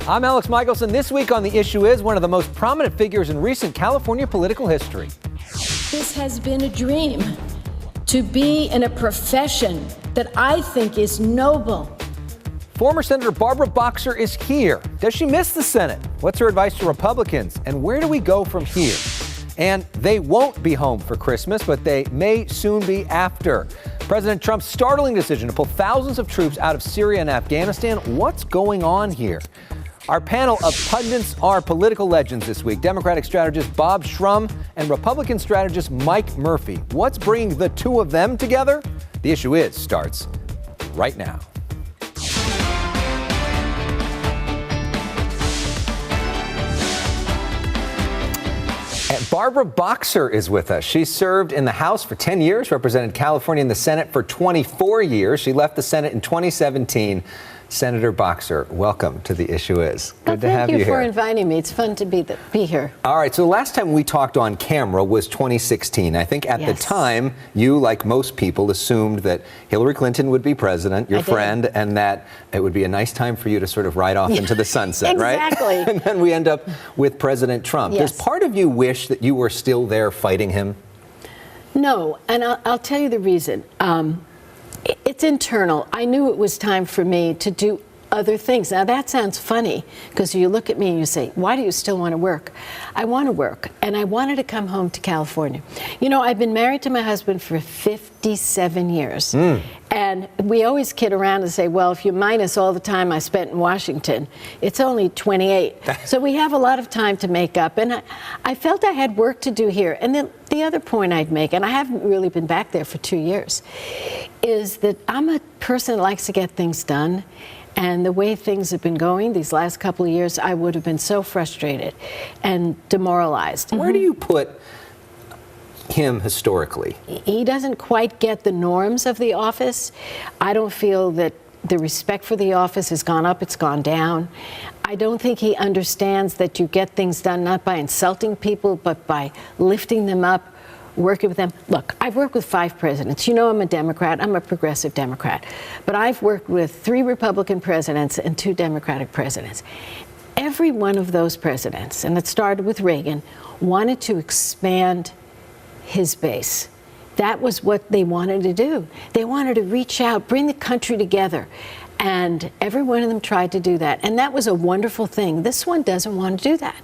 I'm Elex Michaelson. This week on The Issue Is, one of the most prominent figures in recent California political history. This has been a dream, to be in a profession that I think is noble. Former Senator Barbara Boxer is here. Does she miss the Senate? What's her advice to Republicans? And where do we go from here? And they won't be home for Christmas, but they may soon be after. President Trump's startling decision to pull thousands of troops out of Syria and Afghanistan. What's going on here? Our panel of pundits are political legends this week. Democratic strategist Bob Shrum and Republican strategist Mike Murphy. What's bringing the two of them together? The Issue Is starts right now. And Barbara Boxer is with us. She served in the House for 10 years, represented California in the Senate for 24 years. She left the Senate in 2017. Senator Boxer, welcome to The Issue Is. Good to have you here. Thank you for inviting me. It's fun to be here. All right, so the last time we talked on camera was 2016. I think at the time, you, like most people, assumed that Hillary Clinton would be president, your friend, and that it would be a nice time for you to sort of ride off into the sunset, right? Exactly. And then we end up with President Trump. Yes. Does part of you wish that you were still there fighting him? No, and I'll tell you the reason. It's internal. I knew it was time for me to do other things. Now, that sounds funny because you look at me and you say, why do you still want to work? I want to work, and I wanted to come home to California. You know, I've been married to my husband for 57 years. And we always kid around and say, well, if you minus all the time I spent in Washington, it's only 28. So we have a lot of time to make up. And I felt I had work to do here. And then the other point I'd make, and I haven't really been back there for 2 years, is that I'm a person that likes to get things done. And the way things have been going these last couple of years, I would have been so frustrated and demoralized. Where do you put him historically? He doesn't quite get the norms of the office. I don't feel that the respect for the office has gone up, it's gone down. I don't think he understands that you get things done not by insulting people, but by lifting them up, working with them. Look, I've worked with 5 presidents. You know I'm a Democrat. I'm a progressive Democrat. But I've worked with 3 Republican presidents and 2 Democratic presidents. Every one of those presidents, and it started with Reagan, wanted to expand his base. That was what they wanted to do. They wanted to reach out, bring the country together. And every one of them tried to do that. And that was a wonderful thing. This one doesn't want to do that.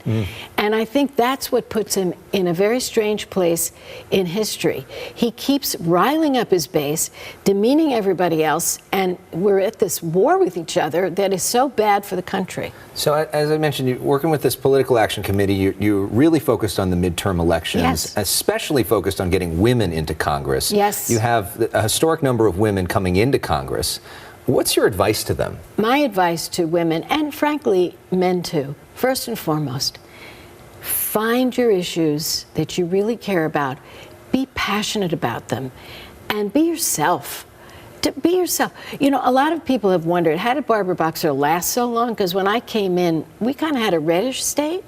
And I think that's what puts him in a very strange place in history. He keeps riling up his base, demeaning everybody else, and we're at this war with each other that is so bad for the country. So as I mentioned, you're working with this political action committee. You're really focused on the midterm elections, especially focused on getting women into Congress. Yes. You have a historic number of women coming into Congress. What's your advice to them? My advice to women, and frankly, men too, first and foremost, find your issues that you really care about, be passionate about them, and be yourself. Be yourself. You know, a lot of people have wondered, how did Barbara Boxer last so long? Because when I came in, we kind of had a reddish state,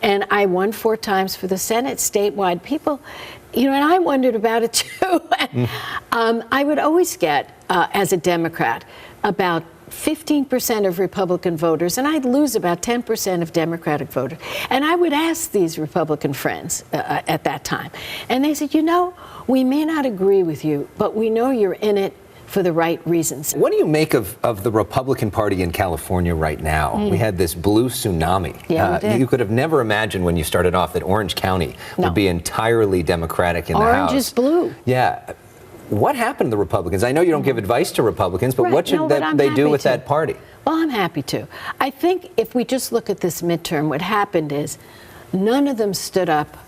and I won 4 times for the Senate statewide. People, you know, and I wondered about it too. I would always get, as a Democrat, about 15% of Republican voters, and I'd lose about 10% of Democratic voters. And I would ask these Republican friends at that time, and they said, you know, we may not agree with you, but we know you're in it for the right reasons. What do you make of the Republican Party in California right now? We had this blue tsunami. Yeah, we did. You could have never imagined when you started off that Orange County would be entirely Democratic in the House. Orange is blue. Yeah. What happened to the Republicans? I know you don't give advice to Republicans, but what should they do with that party? Well, I'm happy to. I think if we just look at this midterm, what happened is none of them stood up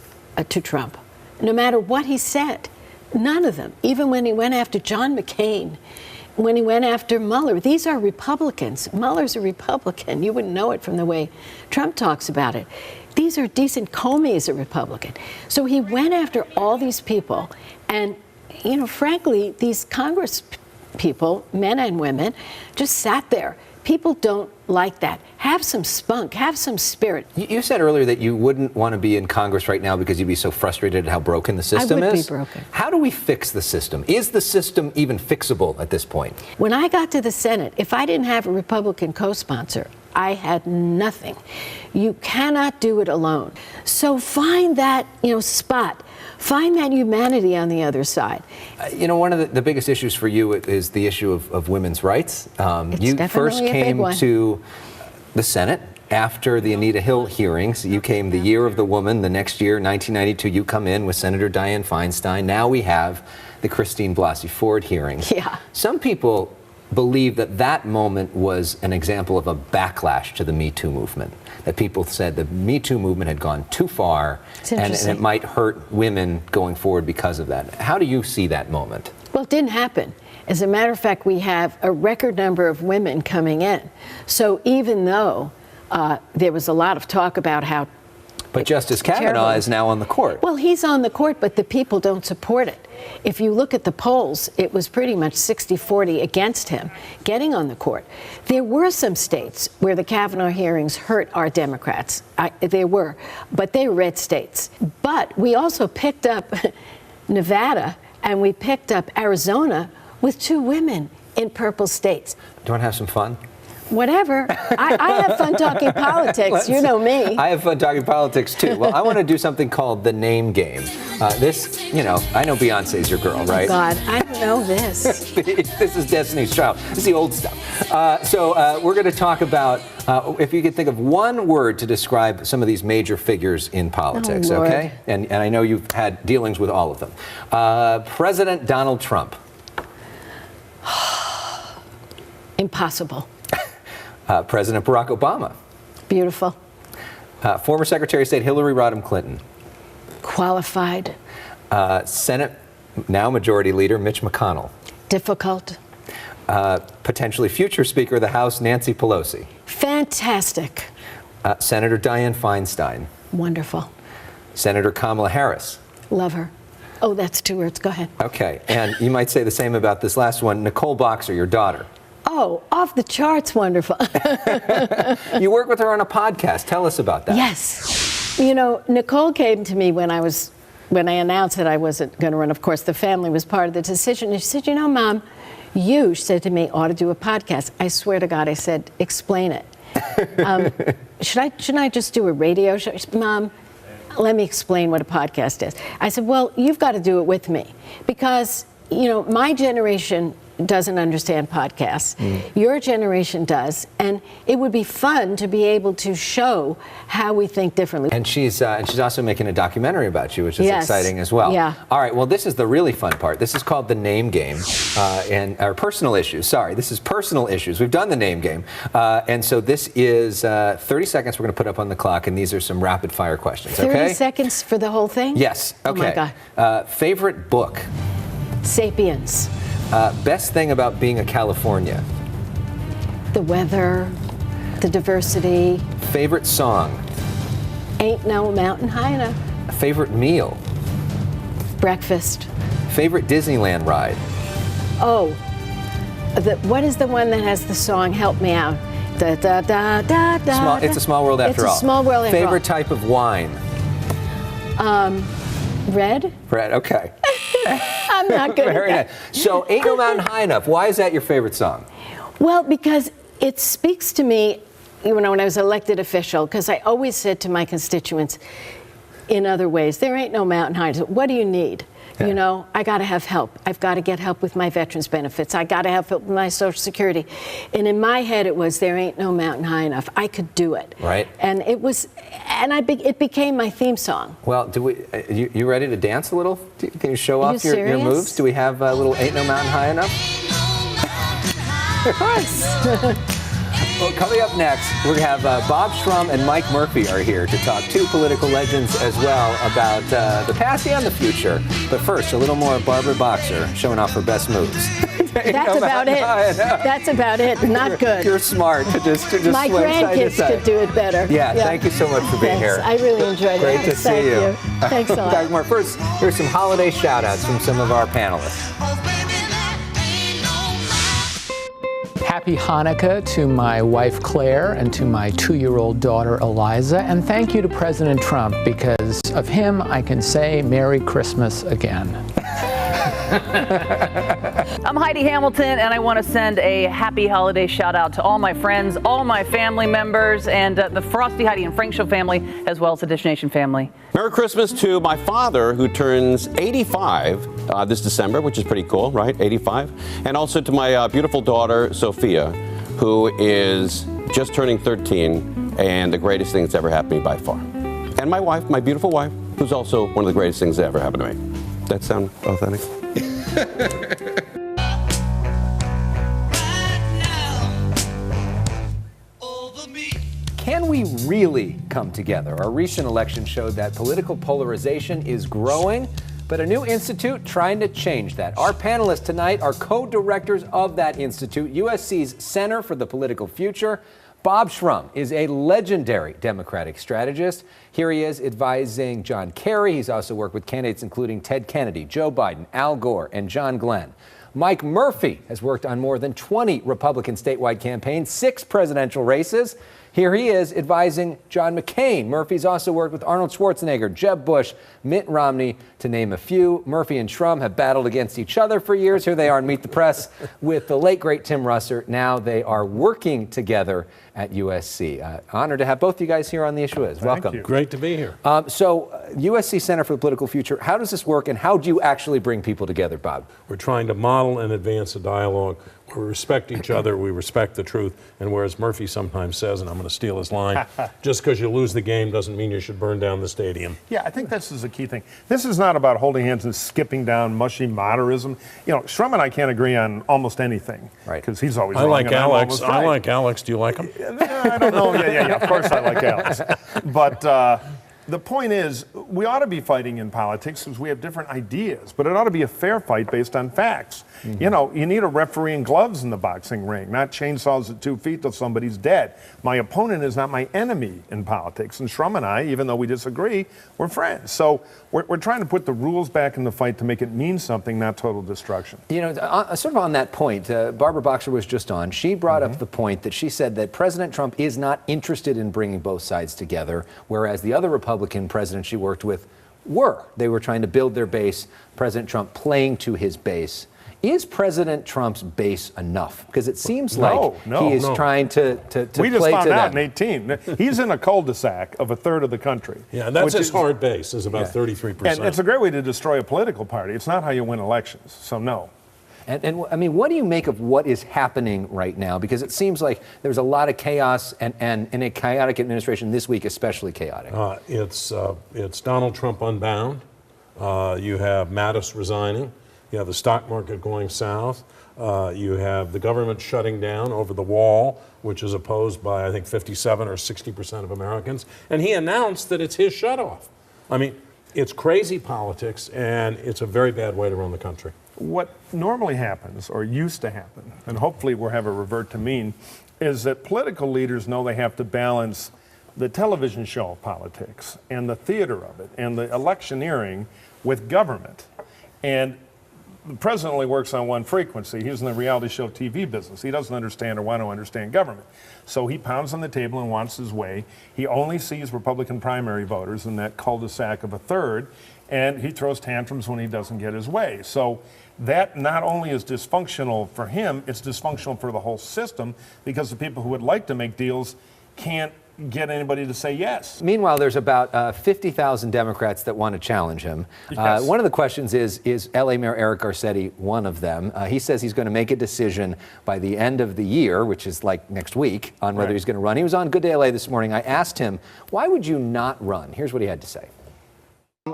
to Trump, no matter what he said. None of them. Even when he went after John McCain, when he went after Mueller. These are Republicans. Mueller's a Republican. You wouldn't know it from the way Trump talks about it. These are decent. Comey is a Republican. So he went after all these people. And, you know, frankly, these Congress people, men and women, just sat there. People don't like that. Have some spunk, have some spirit. You said earlier that you wouldn't want to be in Congress right now because you'd be so frustrated at how broken the system is. I would be broken. How do we fix the system? Is the system even fixable at this point? When I got to the Senate, if I didn't have a Republican co-sponsor, I had nothing. You cannot do it alone. So find that, spot. Find that humanity on the other side. One of the biggest issues for you is the issue of women's rights. You first came to the Senate after the Anita Hill hearings. You came the year of the woman. The next year, 1992, you come in with Senator Dianne Feinstein. Now we have the Christine Blasey Ford hearings. Yeah. Some people believe that moment was an example of a backlash to the Me Too movement. That people said the Me Too movement had gone too far and it might hurt women going forward because of that. How do you see that moment? Well, it didn't happen. As a matter of fact, we have a record number of women coming in. So even though there was a lot of talk about how But Justice Kavanaugh is now on the court. Well, he's on the court, but the people don't support it. If you look at the polls, it was pretty much 60-40 against him getting on the court. There were some states where the Kavanaugh hearings hurt our Democrats. There were, but they were red states. But we also picked up Nevada and we picked up Arizona with 2 women in purple states. Do you want to have some fun? Whatever. I have fun talking politics. You know me. I have fun talking politics, too. Well, I want to do something called the name game. I know Beyonce's your girl, right? Oh, God, I don't know this. This is Destiny's Child. This is the old stuff. So we're going to talk about, if you could think of one word to describe some of these major figures in politics, okay? And I know you've had dealings with all of them. President Donald Trump. Impossible. President Barack Obama. Beautiful. Former Secretary of State Hillary Rodham Clinton. Qualified. Senate now Majority Leader Mitch McConnell. Difficult. Potentially future Speaker of the House Nancy Pelosi. Fantastic. Senator Dianne Feinstein. Wonderful. Senator Kamala Harris. Love her. Oh, that's 2 words. Go ahead. Okay, and you might say the same about this last one, Nicole Boxer, your daughter. Oh, off the charts wonderful. You work with her on a podcast. Tell us about that. Yes. Nicole came to me when I announced that I wasn't going to run. Of course, the family was part of the decision. And she said, Mom, she said to me, ought to do a podcast. I swear to God, I said, explain it. Shouldn't I just do a radio show? She said, Mom, let me explain what a podcast is. I said, well, you've got to do it with me because, my generation doesn't understand podcasts. Your generation does, and it would be fun to be able to show how we think differently. And she's also making a documentary about you, which is exciting as well. Yeah. All right. Well, this is the really fun part. This is called the name game, or personal issues. Sorry, this is personal issues. We've done the name game, and so this is 30 seconds. We're going to put up on the clock, and these are some rapid fire questions. 30 seconds for the whole thing? Yes. Okay. Oh my God. Favorite book? Sapiens. Best thing about being a California? The weather, the diversity. Favorite song? Ain't No Mountain High Enough. Favorite meal? Breakfast. Favorite Disneyland ride? Oh, what is the one that has the song Help Me Out? Da, da, da, da, da, It's a Small World After All. It's a Small World After All. Favorite type of wine? Red. Red, okay. I'm not good Very at that. nice. So, Ain't No Mountain High Enough. Why is that your favorite song? Well, because it speaks to me, when I was elected official, because I always said to my constituents, in other ways, there ain't no mountain high enough. What do you need? Yeah. I got to have help. I've got to get help with my veterans benefits. I got to have help with my Social Security. And in my head, it was, there ain't no mountain high enough. I could do it. Right. And it was, it became my theme song. Well, you ready to dance a little? Can you show off your moves? Do we have a little Ain't No Mountain High Enough? Of course. Well, coming up next, we're going to have Bob Shrum and Mike Murphy are here to talk, 2 political legends as well, about the past and the future. But first, a little more of Barbara Boxer showing off her best moves. That's about it. That's about it. Not good. You're smart to just my grandkids could do it better. Yeah, thank you so much for being here. I really enjoyed it. Great to see you. Thanks a lot. More. First, here's some holiday shout-outs from some of our panelists. Happy Hanukkah to my wife Claire and to my 2-year-old daughter Eliza, and thank you to President Trump. Because of him, I can say Merry Christmas again. I'm Heidi Hamilton, and I want to send a happy holiday shout out to all my friends, all my family members, and the Frosty, Heidi, and Frank Show family, as well as the Dish Nation family. Merry Christmas to my father, who turns 85 this December, which is pretty cool, right? 85. And also to my beautiful daughter, Sophia, who is just turning 13, and the greatest thing that's ever happened to me by far. And my wife, my beautiful wife, who's also one of the greatest things that ever happened to me. That sound authentic? Can we really come together? Our recent election showed that political polarization is growing, but a new institute trying to change that. Our panelists tonight are co-directors of that institute, USC's Center for the Political Future. Bob Shrum is a legendary Democratic strategist. Here he is advising John Kerry. He's also worked with candidates including Ted Kennedy, Joe Biden, Al Gore, and John Glenn. Mike Murphy has worked on more than 20 Republican statewide campaigns, 6 presidential races. Here he is advising John McCain. Murphy's also worked with Arnold Schwarzenegger, Jeb Bush, Mitt Romney, to name a few. Murphy and Shrum have battled against each other for years. Here they are in Meet the Press with the late, great Tim Russer. Now they are working together at USC. Honored to have both of you guys here on The Issue Is. Welcome. Thank you. Great to be here. USC Center for the Political Future, how does this work and how do you actually bring people together, Bob? We're trying to model and advance a dialogue where we respect each other, we respect the truth, and whereas Murphy sometimes says, and I'm going to steal his line, just because you lose the game doesn't mean you should burn down the stadium. Yeah, I think this is a key thing. This is not about holding hands and skipping down mushy modernism. You know, Shrum and I can't agree on almost anything. Right. Because he's always I wrong like and I'm Elex. almost right. I like Elex. Do you like him? I don't know. Yeah. Of course I like Elex. But the point is, we ought to be fighting in politics because we have different ideas, but it ought to be a fair fight based on facts. Mm-hmm. You know, you need a referee and gloves in the boxing ring, not chainsaws at 2 feet till somebody's dead. My opponent is not my enemy in politics, and Shrum and I, even though we disagree, we're friends. So we're trying to put the rules back in the fight to make it mean something, not total destruction. You know, sort of on that point, Barbara Boxer was just on. She brought up the point that she said that President Trump is not interested in bringing both sides together, whereas the other Republican presidents she worked with were. They were trying to build their base, President Trump playing to his base. Is President Trump's base enough? Because it seems like he is trying to we just play found to out them. in 18. He's in a cul-de-sac of a third of the country. Yeah, and that's his hard base, is about 33%. And it's a great way to destroy a political party. It's not how you win elections, so no. And I mean, what do you make of what is happening right now? Because it seems like there's a lot of chaos, and in a chaotic administration this week, especially chaotic. It's Donald Trump unbound. You have Mattis resigning. You have the stock market going south. You have the government shutting down over the wall, which is opposed by, I think, 57 or 60% of Americans. And he announced that it's his shutoff. I mean, it's crazy politics, and it's a very bad way to run the country. What normally happens, or used to happen, and hopefully we'll have a revert to mean, is that political leaders know they have to balance the television show of politics and the theater of it and the electioneering with government. And the president only works on one frequency. He's in the reality show TV business. He doesn't understand or want to understand government. So he pounds on the table and wants his way. He only sees Republican primary voters in that cul-de-sac of a third, and he throws tantrums when he doesn't get his way. So that not only is dysfunctional for him, it's dysfunctional for the whole system because the people who would like to make deals can't get anybody to say yes. Meanwhile, there's about 50,000 Democrats that want to challenge him. Yes. One of the questions is LA Mayor Eric Garcetti one of them? He says he's going to make a decision by the end of the year, which is like next week, on whether he's going to run. He was on Good Day LA this morning. I asked him, why would you not run? Here's what he had to say.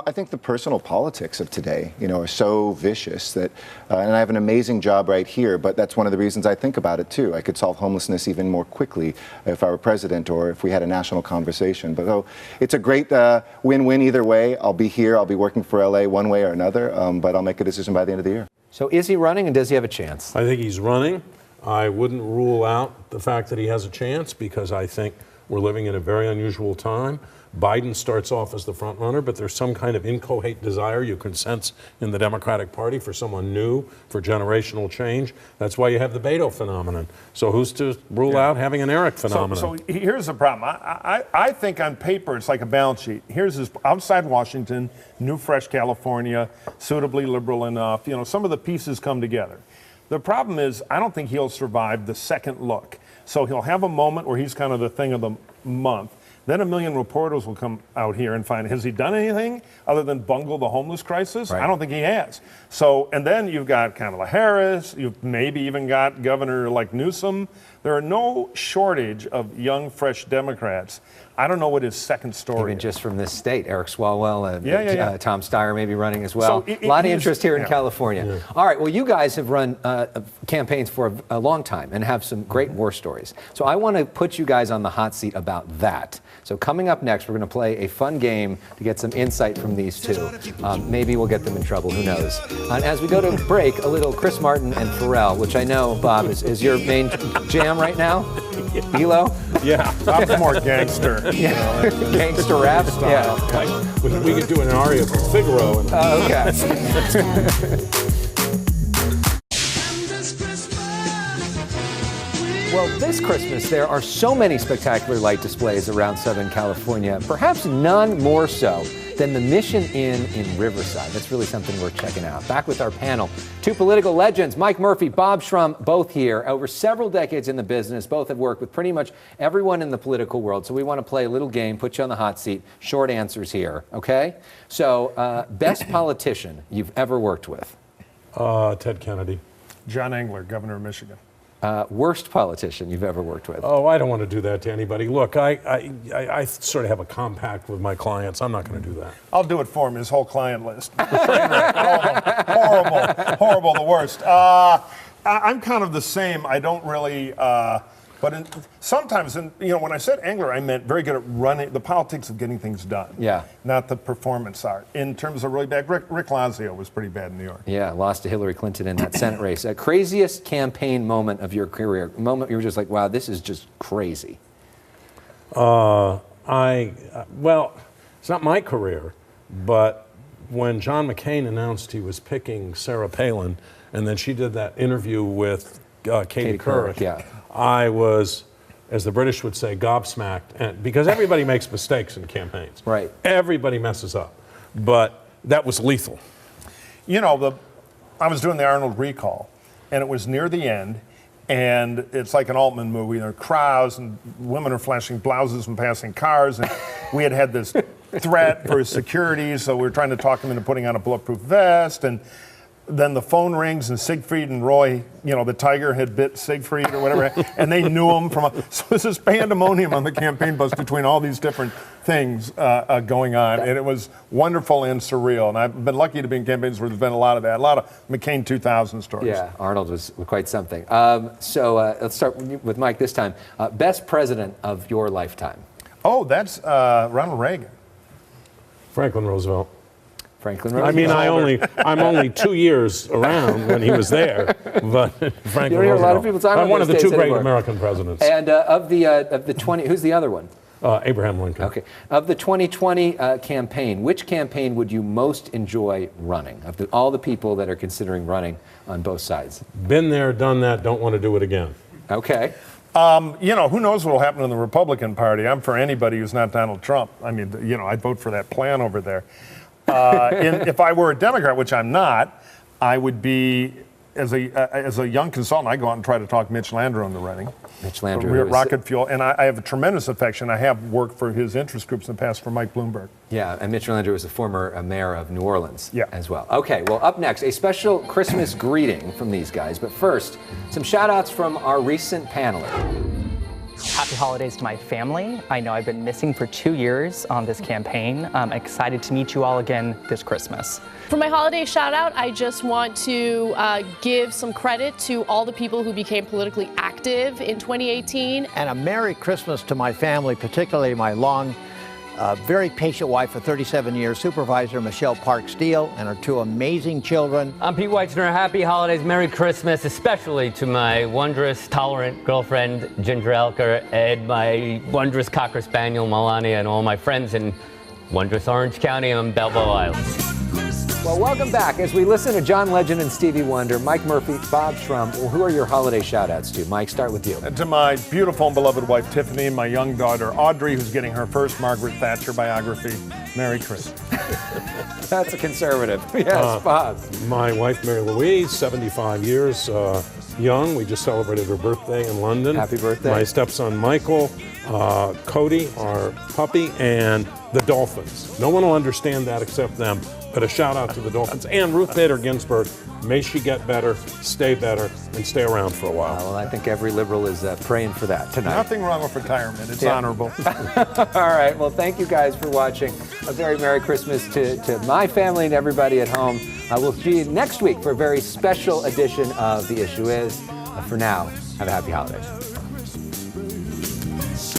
I think the personal politics of today, are so vicious that, and I have an amazing job right here, but that's one of the reasons I think about it too. I could solve homelessness even more quickly if I were president or if we had a national conversation. But it's a great win-win either way. I'll be here, I'll be working for LA one way or another, but I'll make a decision by the end of the year. So is he running and does he have a chance? I think he's running. I wouldn't rule out the fact that he has a chance because I think We're living in a very unusual time. Biden starts off as the front runner, but there's some kind of inchoate desire you can sense in the Democratic Party for someone new, for generational change. That's why you have the Beto phenomenon. So who's to rule out having an Eric phenomenon? So here's the problem. I think on paper it's like a balance sheet. Here's his outside Washington, new, fresh California, suitably liberal enough. You know, some of the pieces come together. The problem is I don't think he'll survive the second look. So he'll have a moment where he's kind of the thing of the month. Then a million reporters will come out here and find, has he done anything other than bungle the homeless crisis? Right. I don't think he has. So, and then you've got Kamala Harris, you've maybe even got Governor like Newsom. There are no shortage of young, fresh Democrats. I don't know what his second story Even is. just from this state, Eric Swalwell, Yeah. Tom Steyer may be running as well. So a lot of interest here in yeah. California. Yeah. All right, well, you guys have run campaigns for a long time and have some great war stories. So I want to put you guys on the hot seat about that. So coming up next, we're going to play a fun game to get some insight from these two. Maybe we'll get them in trouble, who knows. And as we go to break, a little Chris Martin and Pharrell, which I know, Bob, is your main jam right now? Elo? Yeah, I'm more gangster. Yeah. Gangster rap? Yeah. We could do an aria from Figaro. Okay. Well, this Christmas, there are so many spectacular light displays around Southern California, perhaps none more so than the Mission Inn in Riverside. That's really something worth checking out. Back with our panel, two political legends, Mike Murphy, Bob Shrum, both here. Over several decades in the business, both have worked with pretty much everyone in the political world. So we want to play a little game, put you on the hot seat, short answers here, okay? So, best politician you've ever worked with? Ted Kennedy. John Engler, governor of Michigan. Worst politician you've ever worked with? Oh, I don't want to do that to anybody. Look, I sort of have a compact with my clients. I'm not going to do that. I'll do it for him, his whole client list. Horrible, the worst. I'm kind of the same. I don't really, sometimes, when I said Engler, I meant very good at running, the politics of getting things done. Yeah. Not the performance art. In terms of really bad, Rick Lazio was pretty bad in New York. Yeah, lost to Hillary Clinton in that Senate race. Craziest campaign moment of your career? Moment you were just like, wow, this is just crazy. Well, it's not my career, but when John McCain announced he was picking Sarah Palin, and then she did that interview with Katie Couric, yeah. I was, as the British would say, gobsmacked, and because everybody makes mistakes in campaigns. Right. Everybody messes up, but that was lethal. I was doing the Arnold recall, and it was near the end, and it's like an Altman movie. There are crowds, and women are flashing blouses from passing cars, and we had this threat for his security, so we were trying to talk him into putting on a bulletproof vest, and then the phone rings, and Siegfried and Roy, the tiger had bit Siegfried or whatever, and they knew him so it was this pandemonium on the campaign bus between all these different things going on, and it was wonderful and surreal. And I've been lucky to be in campaigns where there's been a lot of that, a lot of McCain 2000 stories. Yeah, Arnold was quite something. So let's start with Mike this time. Best president of your lifetime? Oh, that's Ronald Reagan. Franklin Roosevelt. Franklin Roosevelt. I mean, I'm only 2 years around when he was there, but Franklin You don't hear Roosevelt. a lot of people talking about one of the those two days great anymore. American presidents. And of the 20, who's the other one? Abraham Lincoln. Okay. Of the 2020 campaign, which campaign would you most enjoy running? Of all the people that are considering running on both sides. Been there, done that, don't want to do it again. Okay. Who knows what will happen in the Republican Party? I'm for anybody who's not Donald Trump. I mean, I'd vote for that plan over there. If I were a Democrat, which I'm not, I would be, as a young consultant, I go out and try to talk Mitch Landrieu into running. Mitch Landrieu. Rocket Fuel. And I have a tremendous affection. I have worked for his interest groups in the past for Mike Bloomberg. Yeah, and Mitch Landrieu was a former mayor of New Orleans as well. Okay, well, up next, a special Christmas greeting from these guys. But first, some shout-outs from our recent paneler. Happy holidays to my family. I know I've been missing for 2 years on this campaign. I'm excited to meet you all again this Christmas. For my holiday shout out, I just want to give some credit to all the people who became politically active in 2018. And a Merry Christmas to my family, particularly my long very patient wife for 37 years, Supervisor Michelle Park Steele, and her 2 amazing children. I'm Pete Weitzner. Happy holidays, Merry Christmas, especially to my wondrous, tolerant girlfriend, Ginger Elker, and my wondrous Cocker Spaniel, Melania, and all my friends in wondrous Orange County on Balboa Island. Well, welcome back. As we listen to John Legend and Stevie Wonder, Mike Murphy, Bob Shrum, who are your holiday shout-outs to? Mike, start with you. And to my beautiful and beloved wife, Tiffany, and my young daughter, Audrey, who's getting her first Margaret Thatcher biography. Merry Christmas. That's a conservative. Yes, Bob. My wife, Mary Louise, 75 years young. We just celebrated her birthday in London. Happy birthday. My stepson, Michael, Cody, our puppy, and the Dolphins. No one will understand that except them. But a shout out to the Dolphins and Ruth Bader Ginsburg. May she get better, and stay around for a while. Well, I think every liberal is praying for that tonight. Nothing wrong with retirement. It's honorable. All right. Well, thank you guys for watching. A very Merry Christmas to my family and everybody at home. We'll see you next week for a very special edition of The Issue Is. For now, have a happy holidays.